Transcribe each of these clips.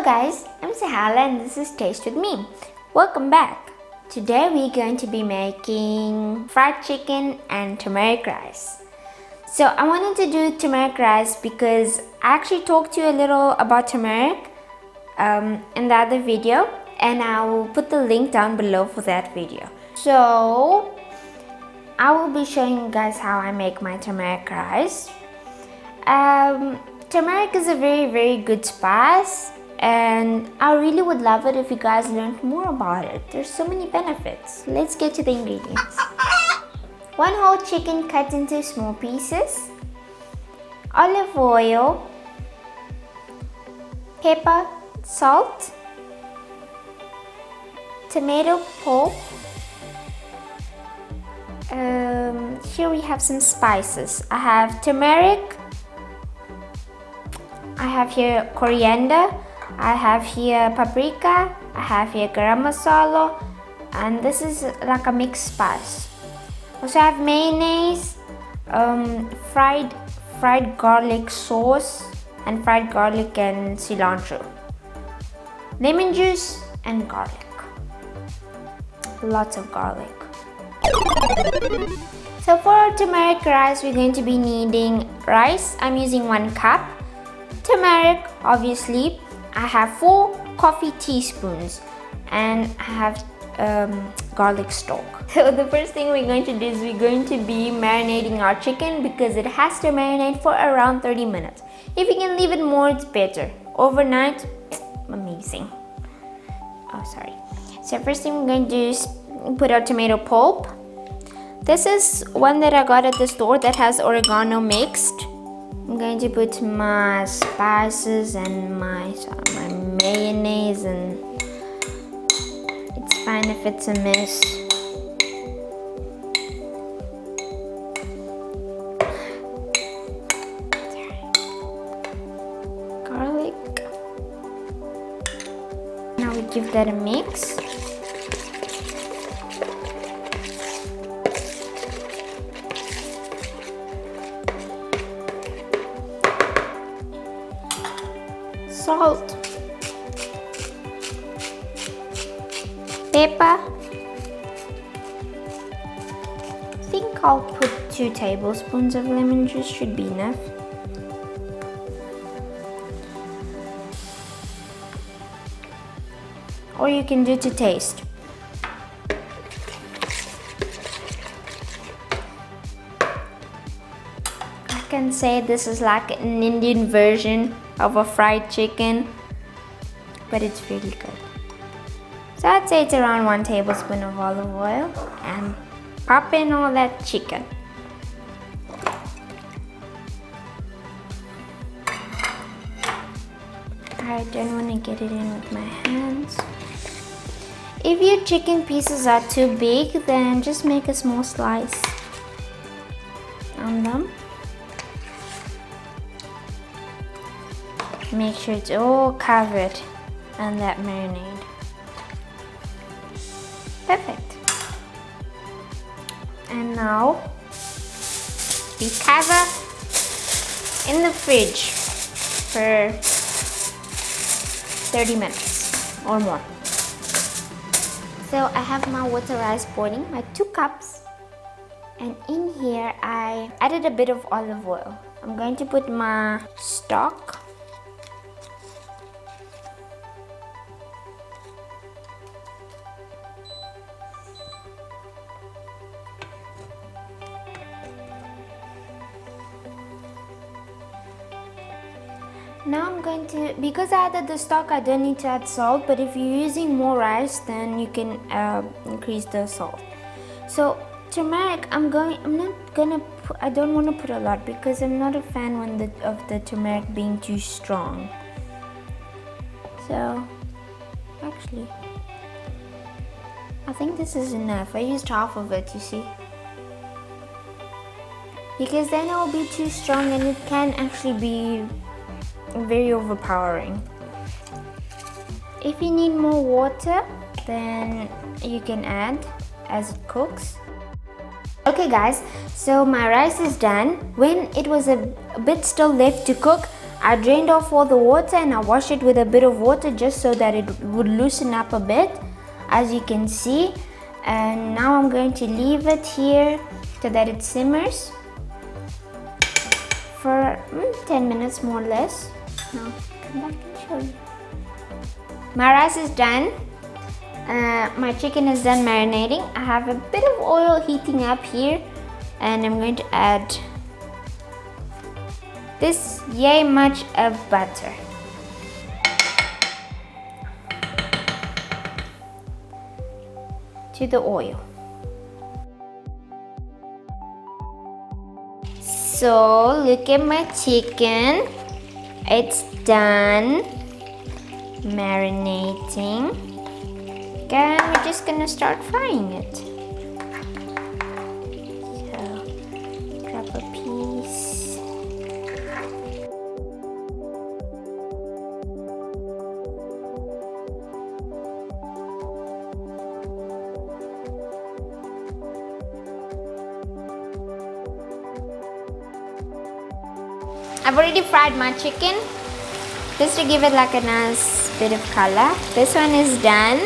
guys, I'm Sahala and this is Taste with me. Welcome back. Today we're going to be making fried chicken and turmeric rice. So I wanted to do turmeric rice because I actually talked to you a little about turmeric in the other video, and I will put the link down below for that video. So I will be showing you guys how I make my turmeric rice. Turmeric is a very good spice, and I really would love it if you guys learned more about it. There's so many benefits. Let's get to the ingredients. 1 whole chicken cut into small pieces, olive oil, pepper, salt, tomato pulp. Here we have some spices. I have turmeric, I have here coriander, I have here paprika, I have here garam massalo, and this is like a mixed spice. Also I have mayonnaise, fried garlic sauce, and fried garlic and cilantro, lemon juice and garlic. Lots of garlic. So for our turmeric rice, we're going to be needing rice. I'm using 1 cup. Turmeric, obviously. I have 4 coffee teaspoons, and I have garlic stalk. So the first thing we're going to do is we're going to be marinating our chicken because it has to marinate for around 30 minutes. If you can leave it more, it's better. Overnight, amazing. Oh, sorry. So first thing we're going to do is put our tomato pulp. This is one that I got at the store that has oregano mixed. I'm going to put my spices and my mayonnaise, and it's fine if it's a mess. Garlic. Now we give that a mix. Salt, pepper. I think I'll put 2 tablespoons of lemon juice, should be enough. Or you can do to taste. I can say this is like an Indian version of a fried chicken, but it's really good. So I'd say it's around 1 tablespoon of olive oil, and pop in all that chicken. I don't want to get it in with my hands. If your chicken pieces are too big, then just make a small slice on them. Make sure it's all covered in that marinade. Perfect. And now we cover in the fridge for 30 minutes or more. So I have my water rice boiling, my 2 cups, and in here I added a bit of olive oil. I'm going to put my stock. Now I'm going to, because I added the stock, I don't need to add salt, but if you're using more rice, then you can increase the salt. So turmeric, I don't want to put a lot because I'm not a fan of the turmeric being too strong. So actually, I think this is enough. I used half of it, you see. Because then it will be too strong and it can actually be very overpowering. If you need more water, then you can add as it cooks. Okay guys, so my rice is done. When it was a bit still left to cook, I drained off all the water and I washed it with a bit of water just so that it would loosen up a bit, as you can see. And now I'm going to leave it here so that it simmers for 10 minutes more or less. Now come back and show you. My rice is done. My chicken is done marinating. I have a bit of oil heating up here and I'm going to add this yay much of butter. To the oil. So look at my chicken. It's done marinating. And we're just gonna start frying it. So grab a piece. I've already fried my chicken just to give it like a nice bit of color. This one is done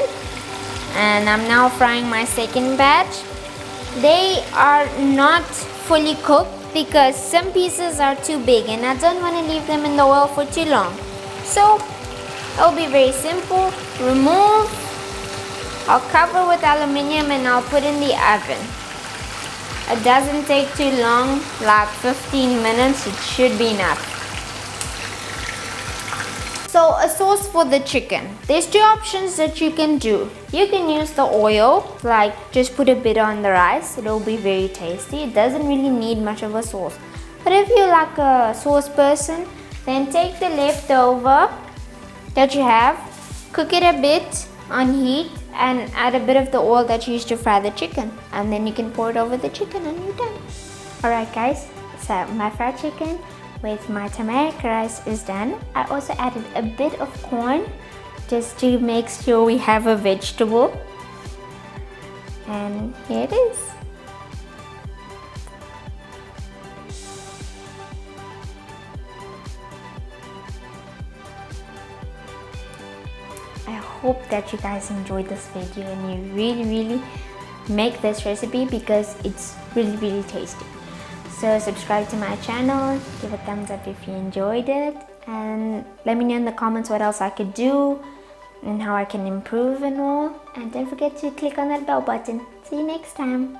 and I'm now frying my second batch. They are not fully cooked because some pieces are too big and I don't want to leave them in the oil for too long. So it'll be very simple. Remove, I'll cover with aluminium and I'll put in the oven. It doesn't take too long, like 15 minutes, it should be enough. So a sauce for the chicken. There's two options that you can do. You can use the oil, like just put a bit on the rice. It'll be very tasty. It doesn't really need much of a sauce. But if you're like a sauce person, then take the leftover that you have, cook it a bit on heat and add a bit of the oil that you used to fry the chicken, and then you can pour it over the chicken and you're done. Alright guys, so my fried chicken with my turmeric rice is done. I also added a bit of corn just to make sure we have a vegetable, and here it is. I hope that you guys enjoyed this video and you really make this recipe because it's really tasty. So subscribe to my channel, give a thumbs up if you enjoyed it, and let me know in the comments what else I could do and how I can improve and all. And don't forget to click on that bell button. See you next time.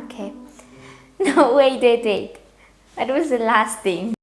Okay. No, wait. That was the last thing.